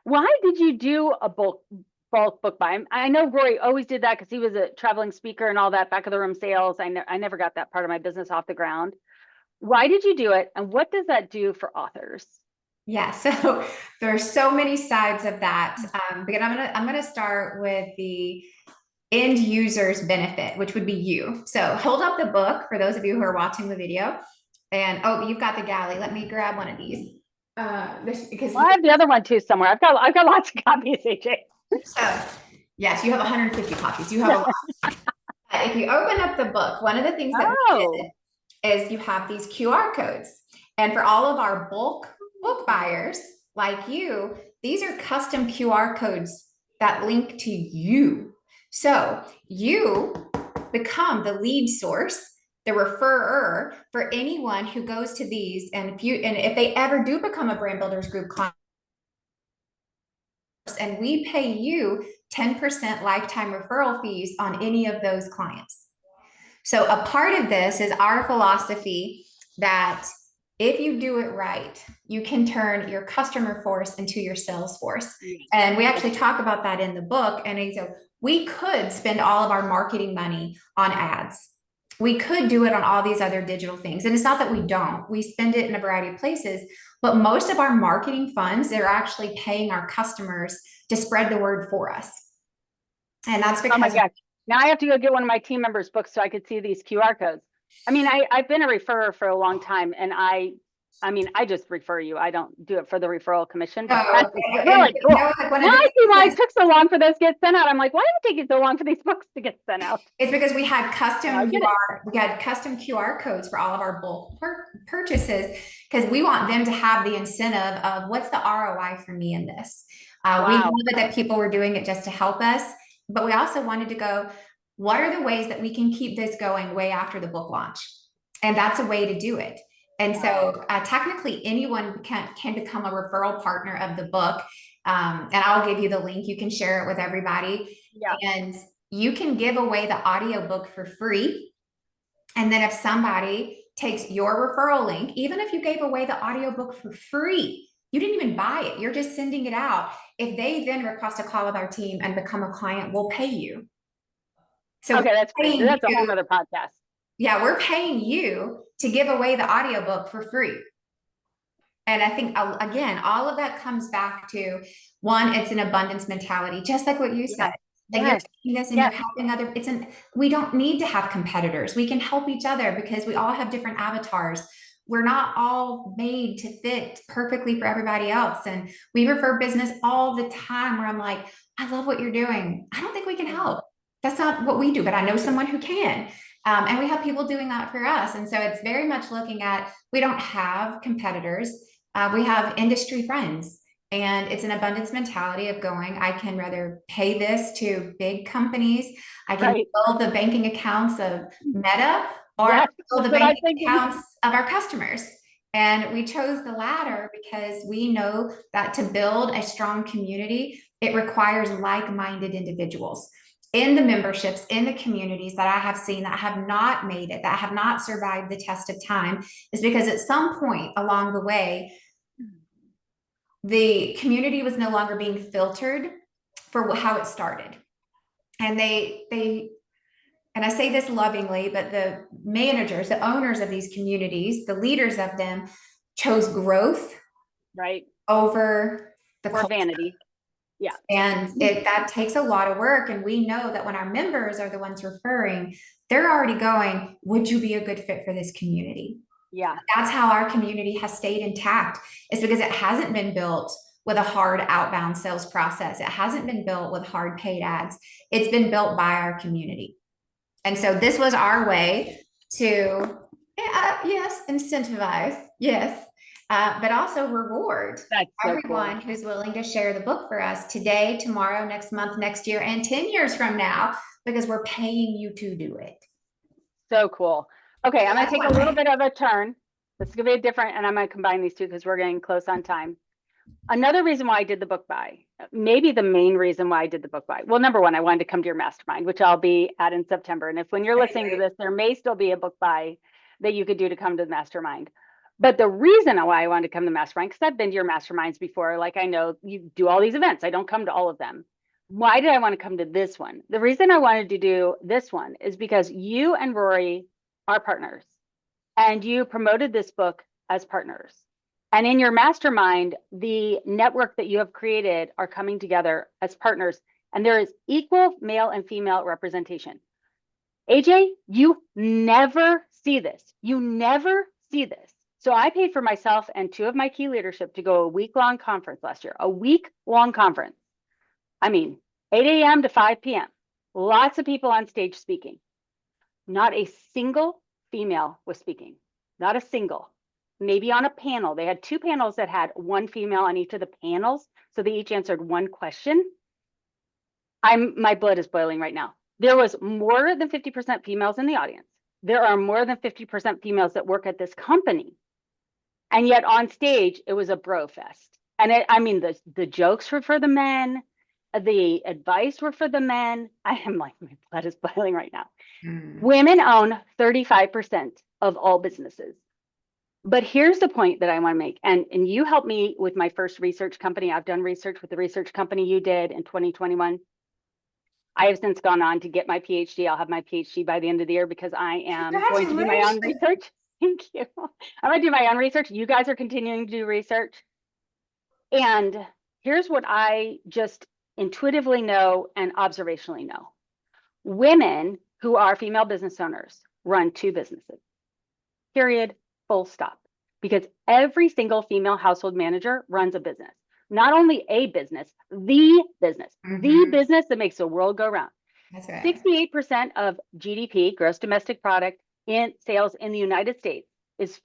Why did you do a bulk book buy? I know Rory always did that because he was a traveling speaker and all that back of the room sales. I never got that part of my business off the ground. Why did you do it, and what does that do for authors? Yeah, so there's so many sides of that. But I'm gonna start with the end user's benefit, which would be you. So hold up the book for those of you who are watching the video. And oh, you've got the galley. Let me grab one of these. Because Well, I have the other one too somewhere. I've got lots of copies, AJ. so yes, you have 150 copies. You have a lot. If you open up the book, one of the things that we Oh, did is you have these QR codes. And for all of our bulk book buyers like you, these are custom QR codes that link to you. So you become the lead source, the referrer for anyone who goes to these. And if they ever do become a Brand Builders Group client, and we pay you 10% lifetime referral fees on any of those clients. So a part of this is our philosophy that if you do it right, you can turn your customer force into your sales force. And we actually talk about that in the book. And so we could spend all of our marketing money on ads. We could do it on all these other digital things. And it's not that we don't. We spend it in a variety of places, but most of our marketing funds, they're actually paying our customers to spread the word for us. And that's oh my because gosh. Now I have to go get one of my team members' books so I could see these QR codes. I mean, I've been a referrer for a long time, and I mean, I just refer you. I don't do it for the referral commission, but that's really cool. like one Now of the I see why things it took so long for those to get sent out. I'm like, why did it take it so long for these books to get sent out? it's because we had I get it. custom QR codes for all of our bulk purchases because we want them to have the incentive of what's the ROI for me in this. We Wow. knew that people were doing it just to help us, but we also wanted to go, what are the ways that we can keep this going way after the book launch? And that's a way to do it. And so technically anyone can become a referral partner of the book. And I'll give you the link. You can share it with everybody. Yeah. And you can give away the audiobook for free. And then if somebody takes your referral link, even if you gave away the audiobook for free, you didn't even buy it, you're just sending it out. If they then request a call with our team and become a client, we'll pay you. So Okay, that's great. That's a whole nother podcast. Yeah, we're paying you to give away the audiobook for free. And I think, again, all of that comes back to one, it's an abundance mentality, just like what you said. Like you're taking this and you're helping other, we don't need to have competitors. We can help each other because we all have different avatars. We're not all made to fit perfectly for everybody else. And we refer business all the time where I'm like, I love what you're doing. I don't think we can help. That's not what we do, but I know someone who can. And we have people doing that for us. And so it's very much looking at, we don't have competitors. We have industry friends. And it's an abundance mentality of going, I can rather pay this to big companies. I can build the banking accounts of Meta or build the banking accounts of our customers. And we chose the latter because we know that to build a strong community, it requires like-minded individuals in the memberships, in the communities that I have seen that have not made it, that have not survived the test of time, is because at some point along the way, the community was no longer being filtered for how it started. And and I say this lovingly, but the managers, the owners of these communities, the leaders of them chose growth over the vanity. Yeah. And that takes a lot of work. And we know that when our members are the ones referring, they're already going, would you be a good fit for this community? Yeah. That's how our community has stayed intact. It's because it hasn't been built with a hard outbound sales process. It hasn't been built with hard paid ads. It's been built by our community. And so this was our way to, yes, incentivize, yes, but also reward everyone who's willing to share the book for us today, tomorrow, next month, next year, and 10 years from now, because we're paying you to do it. So cool. Okay, I'm going That's to take one a little way. bit of a turn. This is going to be different, and I'm going to combine these two because we're getting close on time. Another reason why I did the book buy, maybe the main reason why I did the book buy. Well, number one, I wanted to come to your mastermind, which I'll be at in September. And if when you're listening to this, there may still be a book buy that you could do to come to the mastermind. But the reason why I wanted to come to the mastermind, because I've been to your masterminds before, like I know you do all these events. I don't come to all of them. Why did I want to come to this one? The reason I wanted to do this one is because you and Rory are partners, and you promoted this book as partners. And in your mastermind, the network that you have created are coming together as partners, and there is equal male and female representation. AJ, you never see this. You never see this. So I paid for myself and two of my key leadership to go a week-long conference last year, a week-long conference. I mean, 8 a.m. to 5 p.m. Lots of people on stage speaking. Not a single female was speaking. Not a single. Maybe on a panel. They had two panels that had one female on each of the panels. So they each answered one question. My blood is boiling right now. There was more than 50% females in the audience. There are more than 50% females that work at this company. And yet on stage, it was a bro fest. And I mean, the jokes were for the men. The advice were for the men. I am like, my blood is boiling right now. Women own 35% of all businesses. But here's the point that I want to make. And you helped me with my first research company. I've done research with the research company you did in 2021. I have since gone on to get my PhD. I'll have my PhD by the end of the year because I am going to do my own research. Thank you. I'm going to do my own research. You guys are continuing to do research. And here's what I just intuitively know and observationally know. Women who are female business owners run two businesses, period, full stop. Because every single female household manager runs a business. Not only a business, the business, the business that makes the world go round. That's right. 68% of GDP, gross domestic product, in sales in the United States is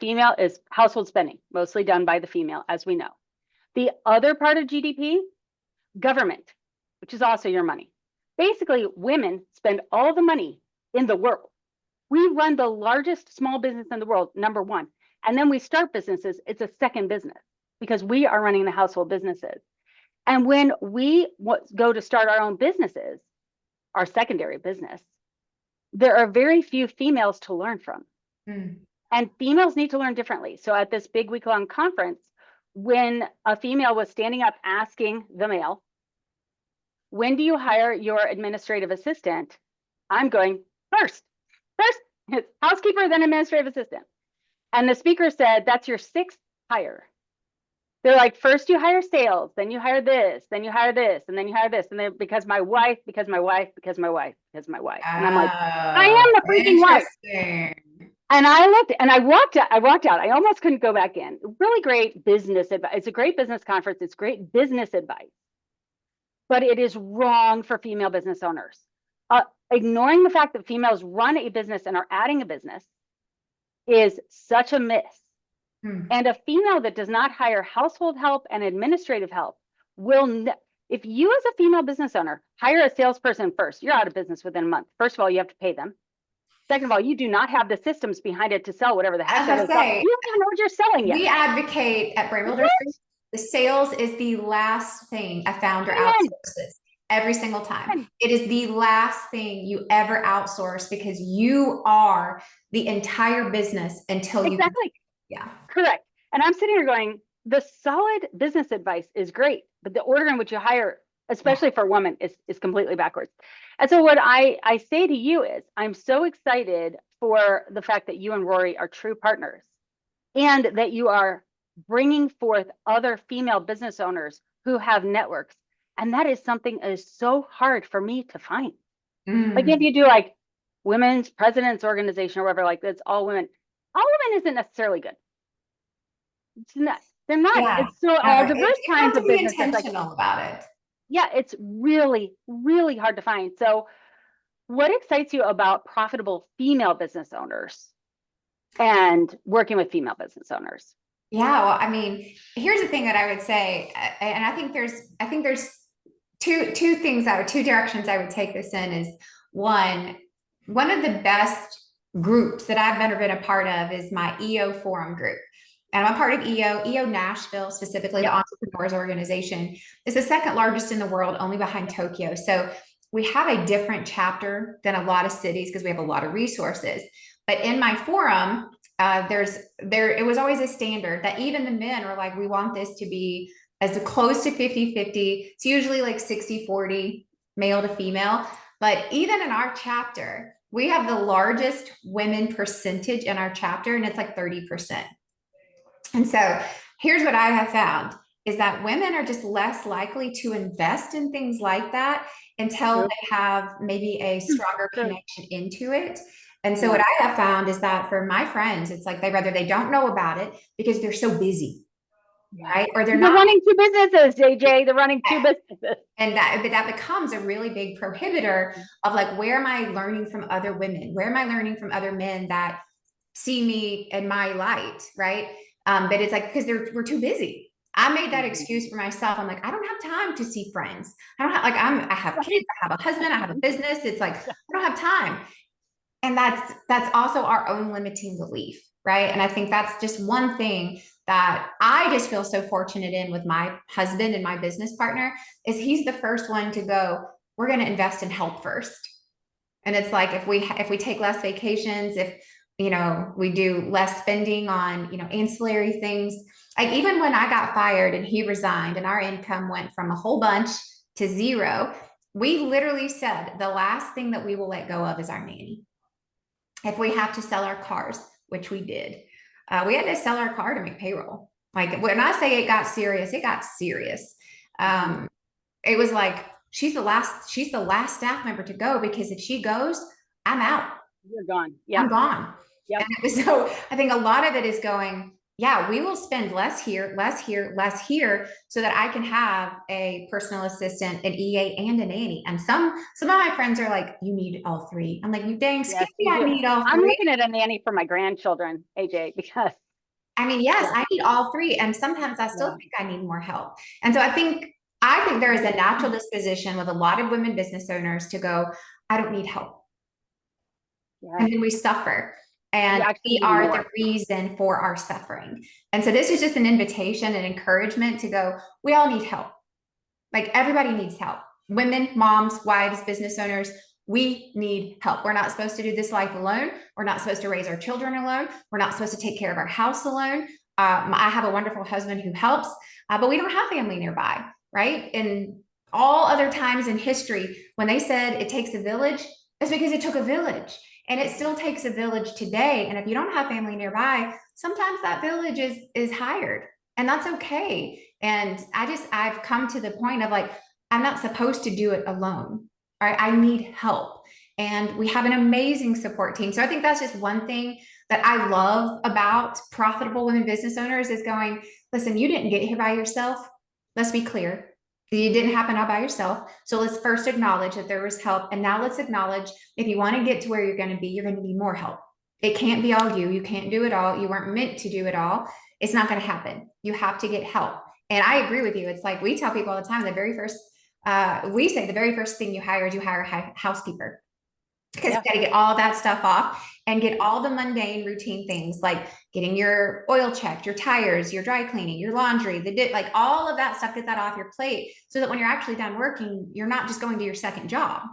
household spending, mostly done by the female, as we know. The other part of GDP, government, which is also your money. Basically, women spend all the money in the world. We run the largest small business in the world, number one. And then we start businesses, it's a second business because we are running the household businesses. And when we go to start our own businesses, our secondary business, there are very few females to learn from. And females need to learn differently. So at this big week-long conference, when a female was standing up asking the male, when do you hire your administrative assistant? I'm going, first, it's housekeeper, then administrative assistant. And the speaker said, that's your sixth hire. They're like, first you hire sales, then you hire this, then you hire this, and then you hire this. And then because my wife. And I'm like, I am the freaking wife. And I looked and I walked out. I almost couldn't go back in. Really great business advice. It's a great business conference. It's great business advice. But it is wrong for female business owners. Ignoring the fact that females run a business and are adding a business is such a miss. And a female that does not hire household help and administrative help will, if you as a female business owner hire a salesperson first, you're out of business within a month. First of all, you have to pay them. Second of all, you do not have the systems behind it to sell whatever the heck that is. You don't even know what you're selling yet. We advocate at Brand Builders. The sales is the last thing a founder outsources every single time. It is the last thing you ever outsource because you are the entire business until you. Exactly. Yeah. Correct. And I'm sitting here going, the solid business advice is great, but the order in which you hire, especially for women, is completely backwards. And so what I say to you is, I'm so excited for the fact that you and Rory are true partners and that you are bringing forth other female business owners who have networks. And that is something that is so hard for me to find. Like if you do like women's presidents organization or whatever, like it's all women isn't necessarily good. It's not, they're not. Yeah. It's so all diverse kinds of businesses. Intentional about it. Yeah, it's really, really hard to find. So what excites you about profitable female business owners and working with female business owners? Yeah, well, I mean, here's the thing that I would say, and I think there's two directions I would take this in is One of the best groups that I've ever been a part of is my EO forum group. And I'm a part of EO Nashville, specifically the Entrepreneurs Organization. It's the second largest in the world, only behind Tokyo. So we have a different chapter than a lot of cities because we have a lot of resources. But in my forum, it was always a standard that even the men were like, we want this to be as close to 50-50. It's usually like 60-40 male to female. But even in our chapter, we have the largest women percentage in our chapter, and it's like 30%. And so here's what I have found is that women are just less likely to invest in things like that until they have maybe a stronger connection into it. And so what I have found is that for my friends, it's like they don't know about it because they're so busy. Right? Or they're not running two businesses, AJ. They're running two businesses. And that becomes a really big prohibitor of like, where am I learning from other women? Where am I learning from other men that see me in my light? Right. But it's like, because we're too busy. I made that excuse for myself. I'm like, I don't have time to see friends. I don't have I have kids, I have a husband, I have a business. It's like, I don't have time. And that's also our own limiting belief. Right. And I think that's just one thing that I just feel so fortunate in with my husband and my business partner is he's the first one to go, we're going to invest in health first. And it's like, if we take less vacations, if, we do less spending on, ancillary things, like even when I got fired and he resigned and our income went from a whole bunch to zero, we literally said the last thing that we will let go of is our nanny. If we have to sell our cars, which we did, we had to sell our car to make payroll. Like when I say it got serious, it got serious. It was like, she's the last staff member to go, because if she goes, I'm out. You're gone. Yeah. I'm gone. Yep. And so I think a lot of it is going, we will spend less here, so that I can have a personal assistant, an EA, and a nanny. And some of my friends are like, you need all three. I'm like, you dang skippy, I need all three. I'm looking at a nanny for my grandchildren, AJ, because I mean, yes, I need all three. And sometimes I still think I need more help. And so I think there is a natural disposition with a lot of women business owners to go, I don't need help. And then we suffer. And we are the reason for our suffering. And so this is just an invitation and encouragement to go, we all need help. Like everybody needs help. Women, moms, wives, business owners, we need help. We're not supposed to do this life alone. We're not supposed to raise our children alone. We're not supposed to take care of our house alone. I have a wonderful husband who helps, but we don't have family nearby, right? And all other times in history, when they said it takes a village, it's because it took a village. And it still takes a village today. And if you don't have family nearby, sometimes that village is hired, and that's okay. And I've come to the point of like, I'm not supposed to do it alone. Right? I need help. And we have an amazing support team. So I think that's just one thing that I love about profitable women business owners is going, listen, you didn't get here by yourself. Let's be clear. You didn't happen all by yourself. So let's first acknowledge that there was help. And now let's acknowledge if you want to get to where you're going to need more help. It can't be all you. You can't do it all. You weren't meant to do it all. It's not going to happen. You have to get help. And I agree with you. It's like we tell people all the time, we say the very first thing you hire is a housekeeper. Because you got to get all that stuff off and get all the mundane routine things like getting your oil checked, your tires, your dry cleaning, your laundry, like all of that stuff, get that off your plate so that when you're actually done working, you're not just going to your second job,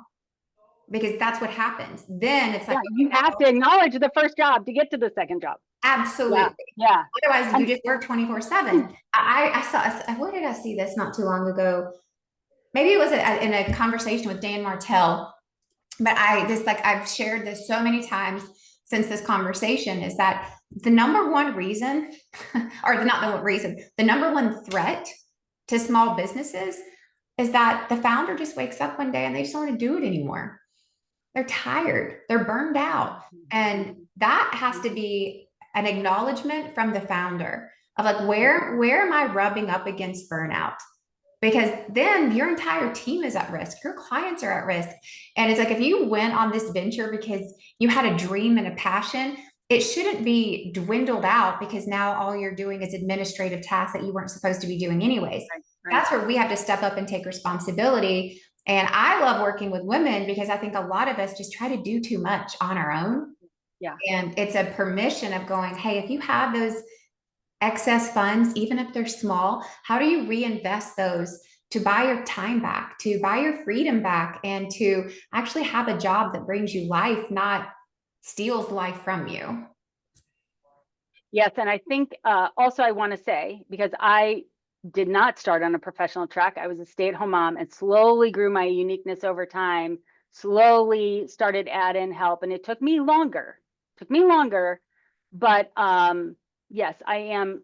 because that's what happens. Then it's like, you have to acknowledge the first job to get to the second job. Absolutely. Yeah. Otherwise you just work 24/7. I saw, what did I see this not too long ago? Maybe it was in a conversation with Dan Martell. But I've shared this so many times since this conversation, is that the number one reason, the number one threat to small businesses is that the founder just wakes up one day and they just don't want to do it anymore. They're tired, they're burned out. And that has to be an acknowledgement from the founder of like, where am I rubbing up against burnout? Because then your entire team is at risk. Your clients are at risk. And it's like, if you went on this venture because you had a dream and a passion, it shouldn't be dwindled out because now all you're doing is administrative tasks that you weren't supposed to be doing anyways. Right. That's where we have to step up and take responsibility And I love working with women because I think a lot of us just try to do too much on our own. Yeah. And it's a permission of going, hey, if you have those excess funds, even if they're small, how do you reinvest those to buy your time back, to buy your freedom back, and to actually have a job that brings you life, not steals life from you? Yes, and I think also I want to say, because I did not start on a professional track, I was a stay-at-home mom and slowly grew my uniqueness over time, slowly started add-in help, and it took me longer. But yes, I am,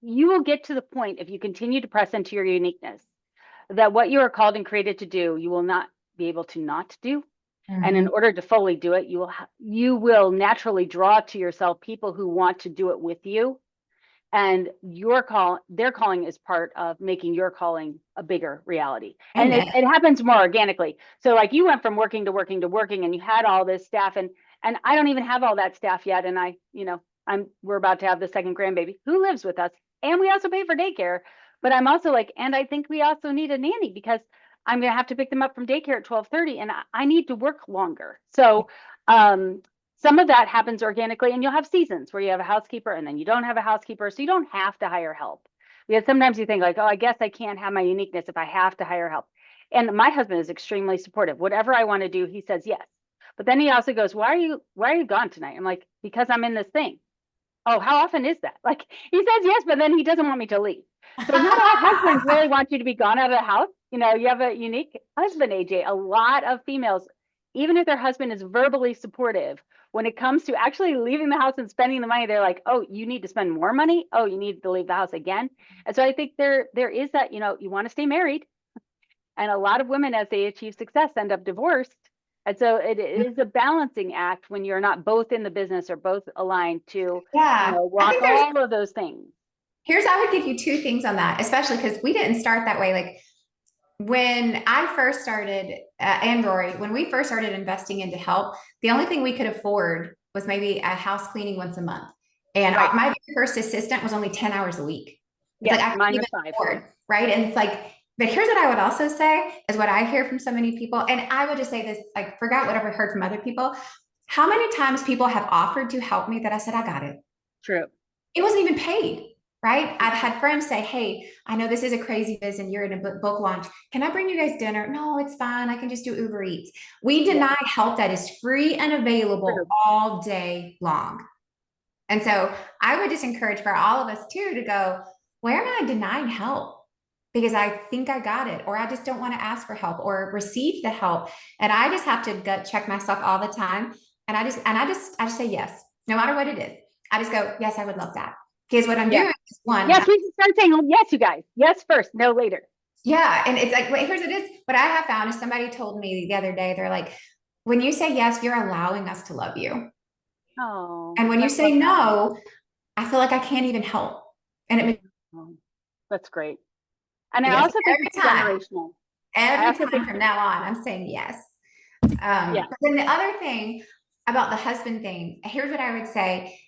you will get to the point if you continue to press into your uniqueness that what you are called and created to do, you will not be able to not do. And in order to fully do it, you will naturally draw to yourself people who want to do it with you. And their calling is part of making your calling a bigger reality. And Amen. it happens more organically. So like you went from working to working to working and you had all this staff, and I don't even have all that staff yet. And we're about to have the second grandbaby who lives with us. And we also pay for daycare. But I'm also like, and I think we also need a nanny because I'm going to have to pick them up from daycare at 12:30 and I need to work longer. So some of that happens organically, and you'll have seasons where you have a housekeeper and then you don't have a housekeeper. So you don't have to hire help, because sometimes you think like, oh, I guess I can't have my uniqueness if I have to hire help. And my husband is extremely supportive. Whatever I want to do, he says yes. But then he also goes, why are you gone tonight? I'm like, because I'm in this thing. Oh, how often is that? Like he says yes, but then he doesn't want me to leave. So not all husbands really want you to be gone out of the house. You have a unique husband, AJ. A lot of females, even if their husband is verbally supportive, when it comes to actually leaving the house and spending the money, they're like, oh, you need to spend more money. Oh, you need to leave the house again. And so I think there is that, you want to stay married. And a lot of women, as they achieve success, end up divorced. And so it is a balancing act when you're not both in the business or both aligned to, Yeah. I walk think there's, all of those things. I would give you two things on that, especially because we didn't start that way. Like when I first started, and Rory, when we first started investing into help, the only thing we could afford was maybe a house cleaning once a month. And Right. my first assistant was only 10 hours a week. It's Yeah, like I couldn't mine even was 5. afford, right? And it's like, but here's what I would also say is what I hear from so many people. And I would just say this, like, forgot what I've heard from other people. How many times people have offered to help me that I said, I got it. True. It wasn't even paid, right? I've had friends say, hey, I know this is a crazy business. You're in a book launch. Can I bring you guys dinner? No, it's fine. I can just do Uber Eats. We deny help that is free and available True. all day long. And so I would just encourage for all of us too to go, where am I denying help? Because I think I got it, or I just don't want to ask for help or receive the help. And I just have to gut check myself all the time. And I just say yes, no matter what it is. I just go, yes, I would love that. Because what I'm doing is one. Yes, we should start saying yes, you guys. Yes first, no later. Yeah. And it's like, wait, here's what it is. What I have found is somebody told me the other day, they're like, when you say yes, you're allowing us to love you. Oh, And when I you say love that. no, I feel like I can't even help. And it makes Oh, that's great. And I yes, also think every it's time. generational. Every time from now on, I'm saying yes. Yeah. But then the other thing about the husband thing, here's what I would say.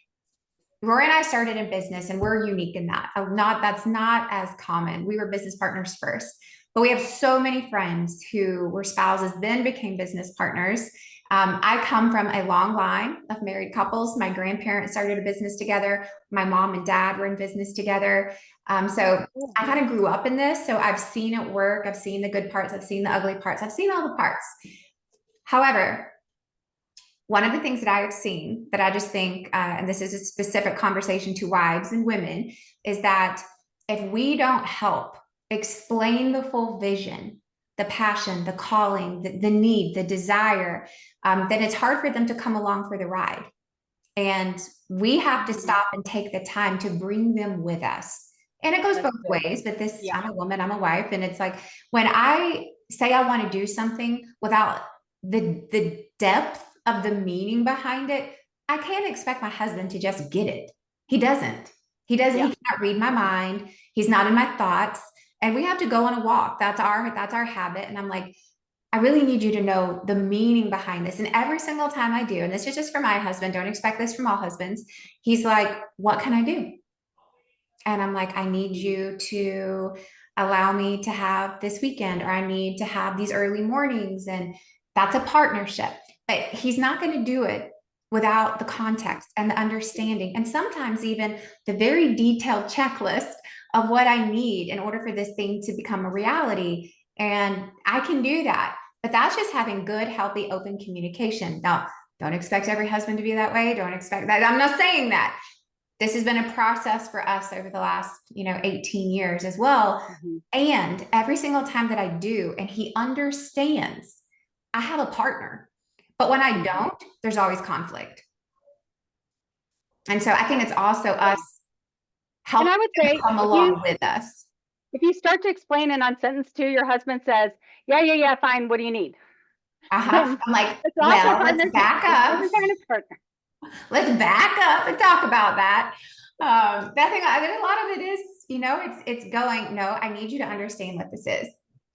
Rory and I started in business, and we're unique in that. That's not as common. We were business partners first, but we have so many friends who were spouses, then became business partners. I come from a long line of married couples. My grandparents started a business together. My mom and dad were in business together. So I kind of grew up in this. So I've seen it work. I've seen the good parts. I've seen the ugly parts. I've seen all the parts. However, one of the things that I have seen that I just think, and this is a specific conversation to wives and women, is that if we don't help explain the full vision, the passion, the calling, the need, the desire, then it's hard for them to come along for the ride. And we have to stop and take the time to bring them with us. And it goes both ways, but I'm a woman, I'm a wife. And it's like, when I say I want to do something without the depth of the meaning behind it, I can't expect my husband to just get it. He doesn't. He cannot read my mind. He's not in my thoughts. And we have to go on a walk. That's our habit. And I'm like, I really need you to know the meaning behind this. And every single time I do, and this is just for my husband, don't expect this from all husbands. He's like, what can I do? And I'm like, I need you to allow me to have this weekend, or I need to have these early mornings. And that's a partnership. But he's not going to do it without the context and the understanding, and sometimes even the very detailed checklist of what I need in order for this thing to become a reality. And I can do that. But that's just having good, healthy, open communication. Now, don't expect every husband to be that way. Don't expect that. I'm not saying that. This has been a process for us over the last, 18 years as well. Mm-hmm. And every single time that I do, and he understands, I have a partner. But when I don't, there's always conflict. And so I think it's also us And helping I would say, come along with us. if you start to explain it on sentence 2, your husband says, yeah, fine, what do you need? I'm like, It's well, also let's back It's up. every kind of partner. Let's back up and talk about that. That thing, I mean, a lot of it is, it's going, no, I need you to understand what this is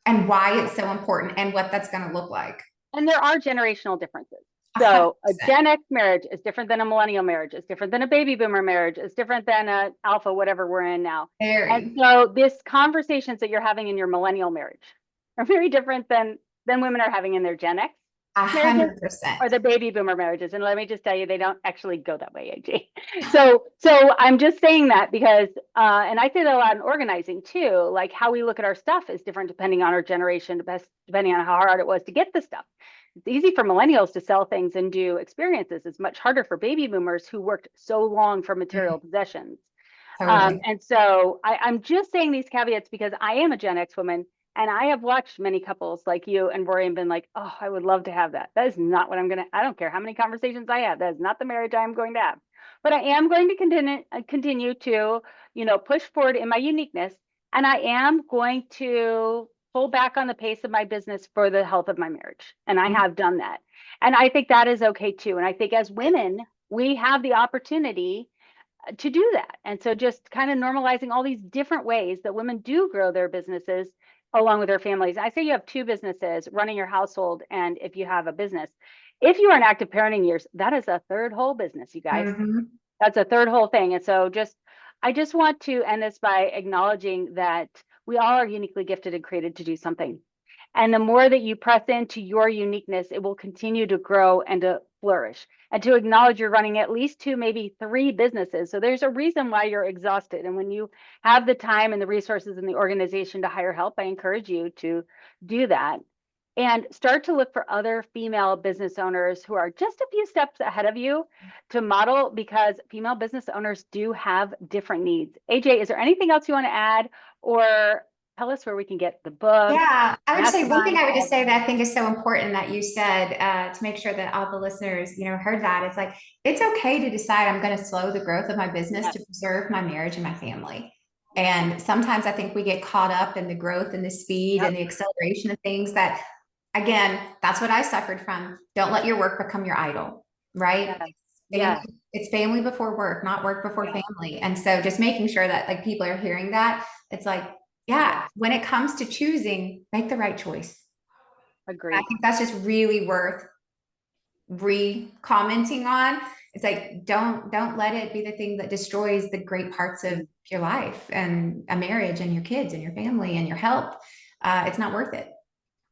and why it's so important and what that's going to look like. And there are generational differences. So a Gen X marriage is different than a millennial marriage. It's different than a baby boomer marriage. It's different than a alpha, whatever we're in now. And so this conversations that you're having in your millennial marriage are very different than women are having in their Gen X marriages 100%. or the baby boomer marriages. And let me just tell you, they don't actually go that way, AJ. So I'm just saying that because, and I say that a lot in organizing too, like how we look at our stuff is different depending on our generation, depending on how hard it was to get the stuff. It's easy for millennials to sell things and do experiences. It's much harder for baby boomers who worked so long for material possessions. Totally. And so I'm just saying these caveats because I am a Gen X woman, and I have watched many couples like you and Rory and been like, oh, I would love to have that. That is not what I don't care how many conversations I have. That is not the marriage I am going to have. But I am going to continue to, push forward in my uniqueness. And I am going to pull back on the pace of my business for the health of my marriage. And I have done that. And I think that is okay too. And I think as women, we have the opportunity to do that. And so just kind of normalizing all these different ways that women do grow their businesses along with their families. I say you have 2 businesses, running your household, and if you have a business. If you are in active parenting years, that is a third whole business, you guys. That's a third whole thing. And so I just want to end this by acknowledging that we all are uniquely gifted and created to do something. And the more that you press into your uniqueness, it will continue to grow and to flourish, and to acknowledge you're running at least 2, maybe 3 businesses. So there's a reason why you're exhausted. And when you have the time and the resources and the organization to hire help, I encourage you to do that and start to look for other female business owners who are just a few steps ahead of you to model, because female business owners do have different needs. AJ, is there anything else you want to add, or tell us where we can get the book? Yeah, I would say one thing I would just say that I think is so important that you said, to make sure that all the listeners, heard that. It's like, it's okay to decide I'm going to slow the growth of my business to preserve my marriage and my family. And sometimes I think we get caught up in the growth and the speed and the acceleration of things that, again, that's what I suffered from. Don't let your work become your idol, right? It's family before work, not work before family. And so just making sure that like people are hearing that, it's like, when it comes to choosing, make the right choice. Agreed. I think that's just really worth commenting on. It's like, don't let it be the thing that destroys the great parts of your life and a marriage and your kids and your family and your health. It's not worth it.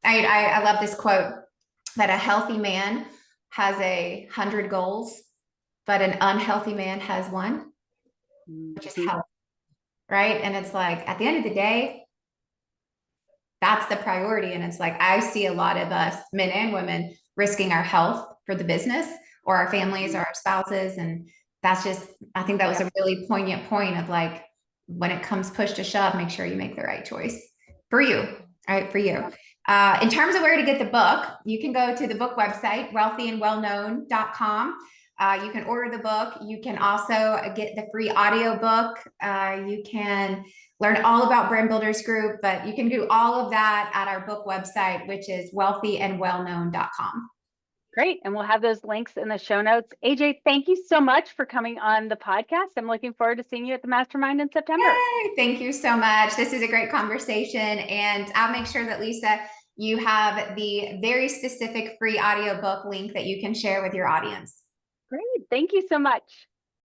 I love this quote that a healthy man has 100 goals, but an unhealthy man has 1, which is health. Right. And it's like, at the end of the day, that's the priority. And it's like, I see a lot of us, men and women, risking our health for the business or our families or our spouses. And that's just, I think that was a really poignant point of like, when it comes push to shove, make sure you make the right choice for you. Right. For you. In terms of where to get the book, you can go to the book website, wealthyandwellknown.com. You can order the book. You can also get the free audio book. You can learn all about Brand Builders Group, but you can do all of that at our book website, which is wealthyandwellknown.com. Great. And we'll have those links in the show notes. AJ, thank you so much for coming on the podcast. I'm looking forward to seeing you at the Mastermind in September. Yay, thank you so much. This is a great conversation. And I'll make sure that, Lisa, you have the very specific free audiobook link that you can share with your audience. Great. Thank you so much.